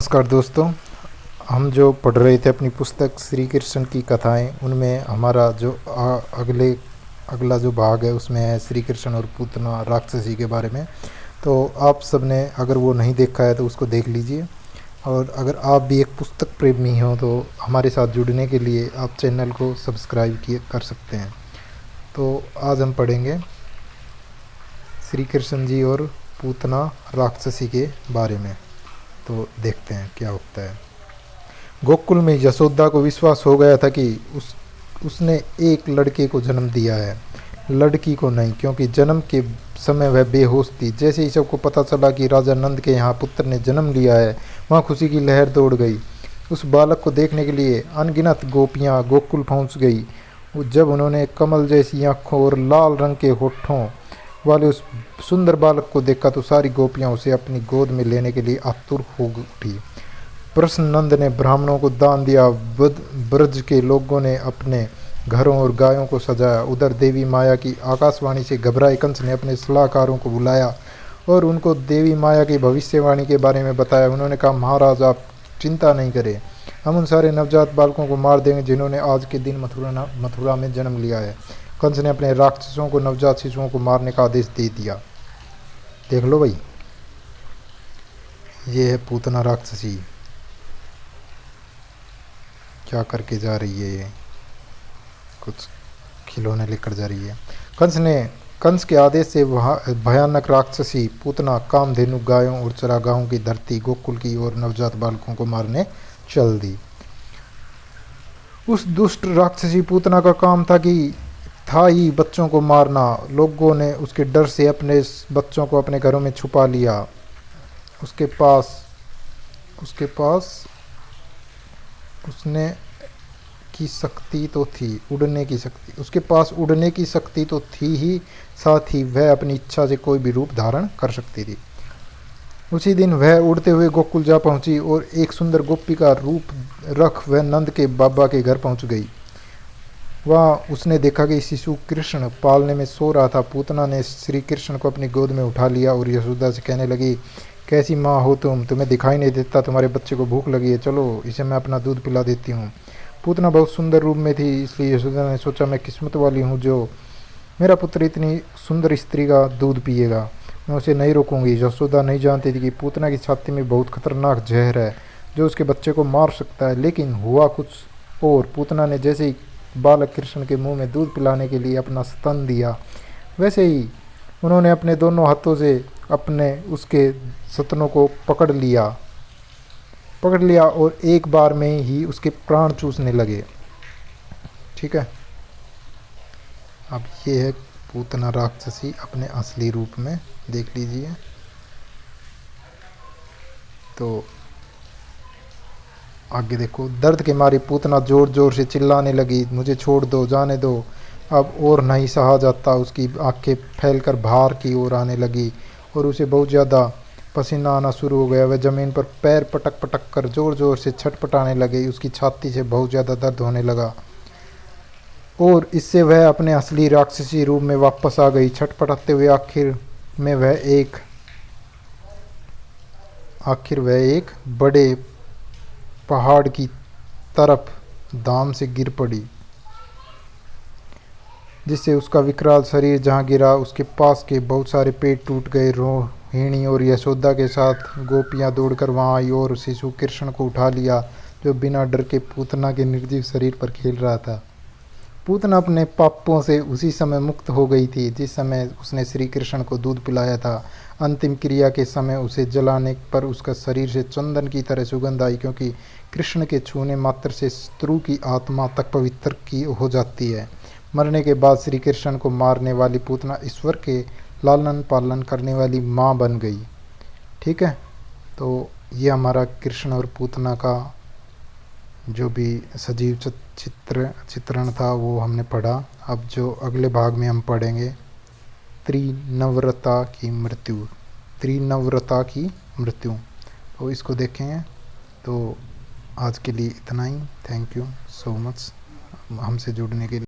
नमस्कार दोस्तों, हम जो पढ़ रहे थे अपनी पुस्तक श्री कृष्ण की कथाएं, उनमें हमारा जो अगला जो भाग है उसमें है श्री कृष्ण और पूतना राक्षसी के बारे में। तो आप सब ने अगर वो नहीं देखा है तो उसको देख लीजिए, और अगर आप भी एक पुस्तक प्रेमी हो तो हमारे साथ जुड़ने के लिए आप चैनल को सब्सक्राइब किए कर सकते हैं। तो आज हम पढ़ेंगे श्री कृष्ण जी और पूतना राक्षसी के बारे में। तो देखते हैं क्या होता है। गोकुल में यशोदा को विश्वास हो गया था कि उसने एक लड़के को जन्म दिया है, लड़की को नहीं, क्योंकि जन्म के समय वह बेहोश थी। जैसे ही सबको पता चला कि राजा नंद के यहाँ पुत्र ने जन्म लिया है, वहाँ खुशी की लहर दौड़ गई। उस बालक को देखने के लिए अनगिनत गोपियाँ गोकुल पहुँच गई। जब उन्होंने कमल जैसी आँखों और लाल रंग के होठों वाले उस सुंदर बालक को देखा तो सारी गोपियाँ उसे अपनी गोद में लेने के लिए आतुर हो उठी। प्रसन्नंद ने ब्राह्मणों को दान दिया। ब्रज के लोगों ने अपने घरों और गायों को सजाया। उधर देवी माया की आकाशवाणी से घबराए कंस ने अपने सलाहकारों को बुलाया और उनको देवी माया की भविष्यवाणी के बारे में बताया। उन्होंने कहा, महाराज आप चिंता नहीं करें, हम उन सारे नवजात बालकों को मार देंगे जिन्होंने आज के दिन मथुरा में जन्म लिया है। कंस ने अपने राक्षसों को नवजात शिशुओं को मारने का आदेश दे दिया। देख लो भाई, ये है पूतना राक्षसी, क्या करके जा रही है। ये कुछ खिलौने लेकर जा रही है। कंस के आदेश से भयानक राक्षसी पूतना कामधेनु गायों और चरागाहों की धरती गोकुल की और नवजात बालकों को मारने चल दी। उस दुष्ट राक्षसी पूतना का काम था ही बच्चों को मारना। लोगों ने उसके डर से अपने बच्चों को अपने घरों में छुपा लिया। उसके पास उसने की शक्ति तो थी, उड़ने की शक्ति उसके पास उड़ने की शक्ति तो थी ही, साथ ही वह अपनी इच्छा से कोई भी रूप धारण कर सकती थी। उसी दिन वह उड़ते हुए गोकुल जा पहुंची और एक सुंदर गोपी का रूप रख वह नंद के बाबा के घर पहुंच गई। वहाँ उसने देखा कि शिशु कृष्ण पालने में सो रहा था। पूतना ने श्री कृष्ण को अपनी गोद में उठा लिया और यशोदा से कहने लगी, कैसी माँ हो तुम, तुम्हें दिखाई नहीं देता तुम्हारे बच्चे को भूख लगी है, चलो इसे मैं अपना दूध पिला देती हूँ। पूतना बहुत सुंदर रूप में थी, इसलिए यशोदा ने सोचा, मैं किस्मत वाली हूँ जो मेरा पुत्र इतनी सुंदर स्त्री का दूध पिएगा, मैं उसे नहीं रोकूंगी। यशोदा नहीं जानती थी कि पूतना की छाती में बहुत खतरनाक जहर है जो उसके बच्चे को मार सकता है। लेकिन हुआ कुछ और। पूतना ने जैसे ही बालक कृष्ण के मुंह में दूध पिलाने के लिए अपना स्तन दिया, वैसे ही उन्होंने अपने दोनों हाथों से उसके स्तनों को पकड़ लिया और एक बार में ही उसके प्राण चूसने लगे। ठीक है, अब ये है पूतना राक्षसी अपने असली रूप में, देख लीजिए। तो आगे देखो, दर्द के मारी पूतना जोर जोर से चिल्लाने लगी, मुझे छोड़ दो, जाने दो, अब और नहीं सहा जाता। उसकी आंखें फैलकर बाहर की ओर आने लगी और उसे बहुत ज़्यादा पसीना आना शुरू हो गया। वह ज़मीन पर पैर पटक पटक कर जोर जोर से छटपटाने लगी। उसकी छाती से बहुत ज़्यादा दर्द होने लगा और इससे वह अपने असली राक्षसी रूप में वापस आ गई। छटपटाते हुए आखिर वह एक बड़े पहाड़ की तरफ धाम से गिर पड़ी, जिससे उसका विकराल शरीर जहाँ गिरा उसके पास के बहुत सारे पेड़ टूट गए। रोहिणी और यशोदा के साथ गोपियाँ दौड़कर वहाँ आई और शिशु कृष्ण को उठा लिया, जो बिना डर के पूतना के निर्जीव शरीर पर खेल रहा था। पूतना अपने पापों से उसी समय मुक्त हो गई थी जिस समय उसने श्री कृष्ण को दूध पिलाया था। अंतिम क्रिया के समय उसे जलाने पर उसका शरीर से चंदन की तरह सुगंध आई, क्योंकि कृष्ण के छूने मात्र से स्त्रु की आत्मा तक पवित्र की हो जाती है। मरने के बाद श्री कृष्ण को मारने वाली पूतना ईश्वर के लालन पालन करने वाली माँ बन गई। ठीक है, तो ये हमारा कृष्ण और पूतना का जो भी सजीव चित्रण था वो हमने पढ़ा। अब जो अगले भाग में हम पढ़ेंगे त्रिनव्रता की मृत्यु, तो इसको देखेंगे। तो आज के लिए इतना ही। थैंक यू सो मच हमसे जुड़ने के लिए।